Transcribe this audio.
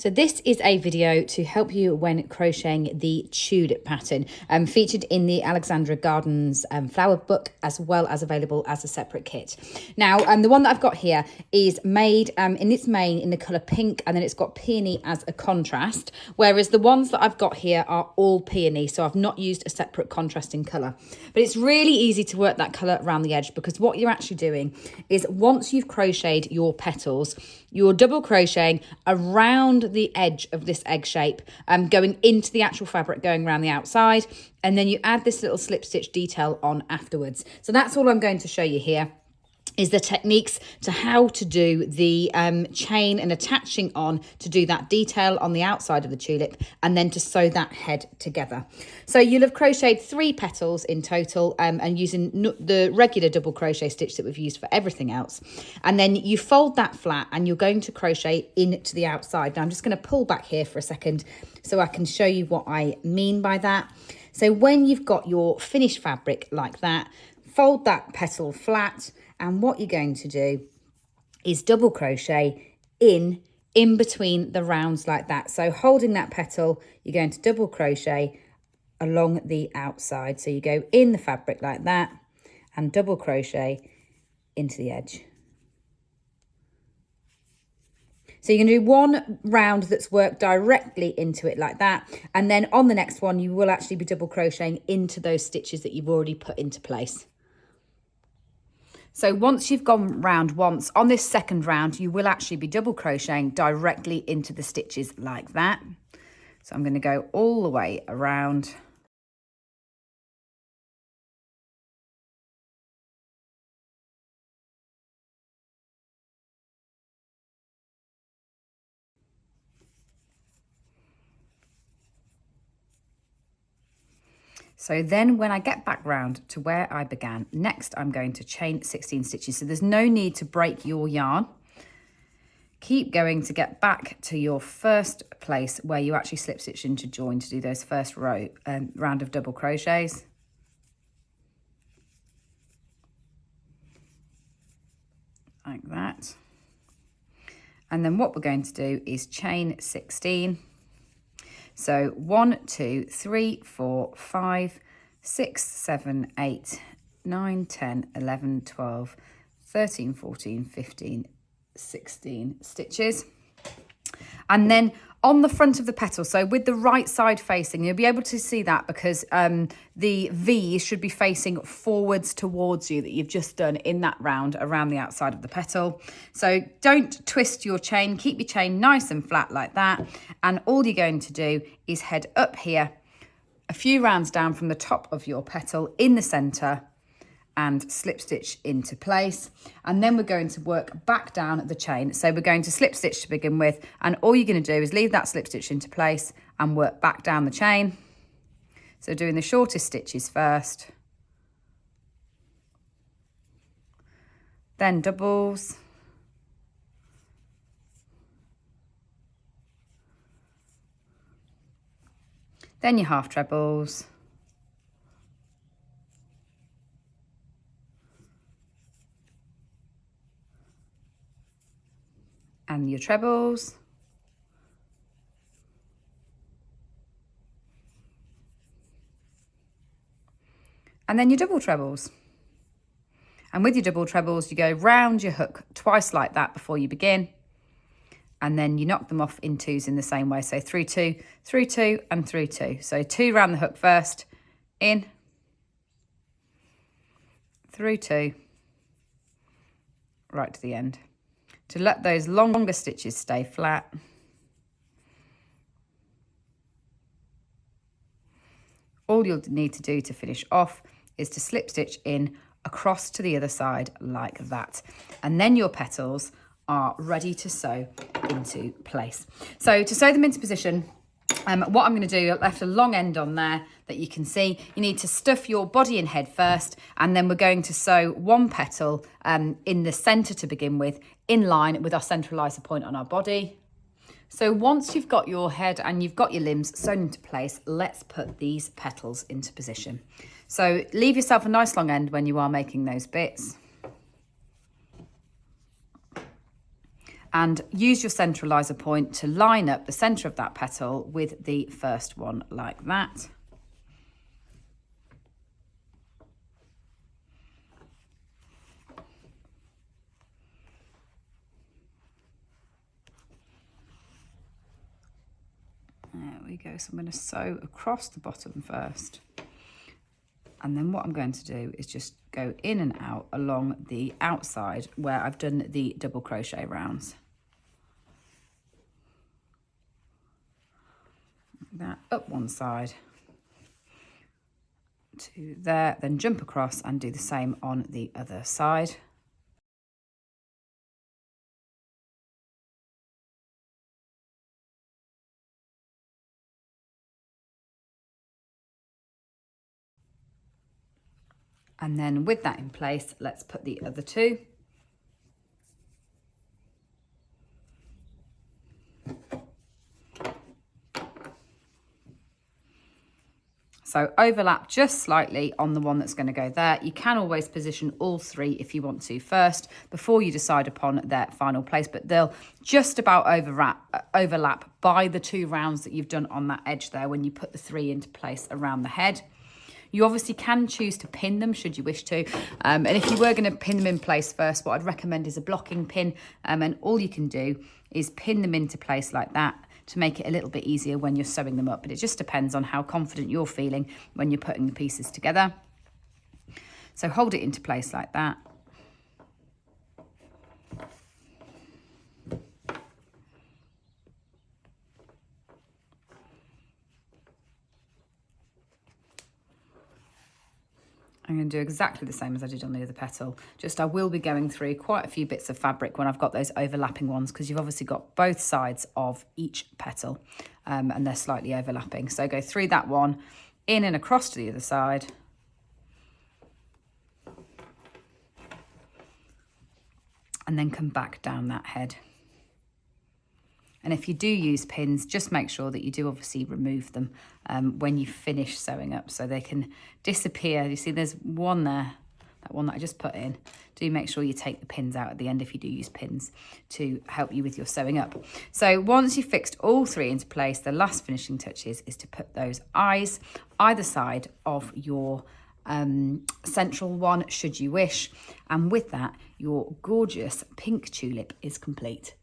So this is a video to help you when crocheting the tulip pattern, featured in the Alexandra Gardens flower book, as well as available as a separate kit. Now, the one that I've got here is made in its main in the colour pink, and then it's got peony as a contrast, whereas the ones that I've got here are all peony, so I've not used a separate contrasting colour. But it's really easy to work that colour around the edge, because what you're actually doing is once you've crocheted your petals, you're double crocheting around the edge of this egg shape, going into the actual fabric, going around the outside, and then you add this little slip stitch detail on afterwards. So that's all I'm going to show you here, is the techniques to how to do the chain and attaching on to do that detail on the outside of the tulip, and then to sew that head together. So you'll have crocheted 3 petals in total, and using the regular double crochet stitch that we've used for everything else. And then you fold that flat and you're going to crochet into the outside. Now I'm just going to pull back here for a second so I can show you what I mean by that. So when you've got your finished fabric like that, fold that petal flat, and what you're going to do is double crochet in between the rounds like that. So holding that petal, you're going to double crochet along the outside. So you go in the fabric like that and double crochet into the edge. So you're going to do one round that's worked directly into it like that. And then on the next one, you will actually be double crocheting into those stitches that you've already put into place. So once you've gone round once, on this second round, you will actually be double crocheting directly into the stitches like that. So I'm going to go all the way around. So then when I get back round to where I began, next I'm going to chain 16 stitches. So there's no need to break your yarn. Keep going to get back to your first place where you actually slip stitch into join to do those first round of double crochets. Like that. And then what we're going to do is chain 16. So 1, 2, 3, 4, 5, 6, 7, 8, 9, 10, 11, 12, 13, 14, 15, 16 stitches. And then on the front of the petal, so with the right side facing, you'll be able to see that because the V should be facing forwards towards you, that you've just done in that round around the outside of the petal. So don't twist your chain, keep your chain nice and flat like that. And all you're going to do is head up here, a few rounds down from the top of your petal in the center, and slip stitch into place. And then we're going to work back down the chain. So we're going to slip stitch to begin with, and all you're going to do is leave that slip stitch into place and work back down the chain. So doing the shortest stitches first, then doubles, then your half trebles, and your trebles, and then your double trebles. And with your double trebles, you go round your hook twice like that before you begin, and then you knock them off in 2s in the same way. So through 2, through 2, and through 2. So 2 round the hook first, in, through 2, right to the end, to let those longer stitches stay flat. All you'll need to do to finish off is to slip stitch in across to the other side like that. And then your petals are ready to sew into place. So to sew them into position, what I'm going to do, I left a long end on there that you can see. You need to stuff your body and head first, and then we're going to sew one petal in the center to begin with, in line with our centralizer point on our body. So once you've got your head and you've got your limbs sewn into place, let's put these petals into position. So leave yourself a nice long end when you are making those bits. And use your centralizer point to line up the center of that petal with the first one like that. There we go. So I'm going to sew across the bottom first. And then what I'm going to do is just go in and out along the outside where I've done the double crochet rounds. Like that, up one side to there, then jump across and do the same on the other side. And then with that in place, let's put the other two. So overlap just slightly on the one that's going to go there. You can always position all three if you want to first before you decide upon their final place, but they'll just about overlap by the 2 rounds that you've done on that edge there when you put the 3 into place around the head. You obviously can choose to pin them should you wish to. And if you were going to pin them in place first, what I'd recommend is a blocking pin. And all you can do is pin them into place like that to make it a little bit easier when you're sewing them up. But it just depends on how confident you're feeling when you're putting the pieces together. So hold it into place like that. I'm going to do exactly the same as I did on the other petal. Just I will be going through quite a few bits of fabric when I've got those overlapping ones, because you've obviously got both sides of each petal and they're slightly overlapping. So go through that one, in and across to the other side. And then come back down that head. And if you do use pins, just make sure that you do obviously remove them when you finish sewing up so they can disappear. You see there's one there, that one that I just put in. Do make sure you take the pins out at the end if you do use pins to help you with your sewing up. So once you've fixed all 3 into place, the last finishing touches is to put those eyes either side of your central one should you wish. And with that, your gorgeous pink tulip is complete.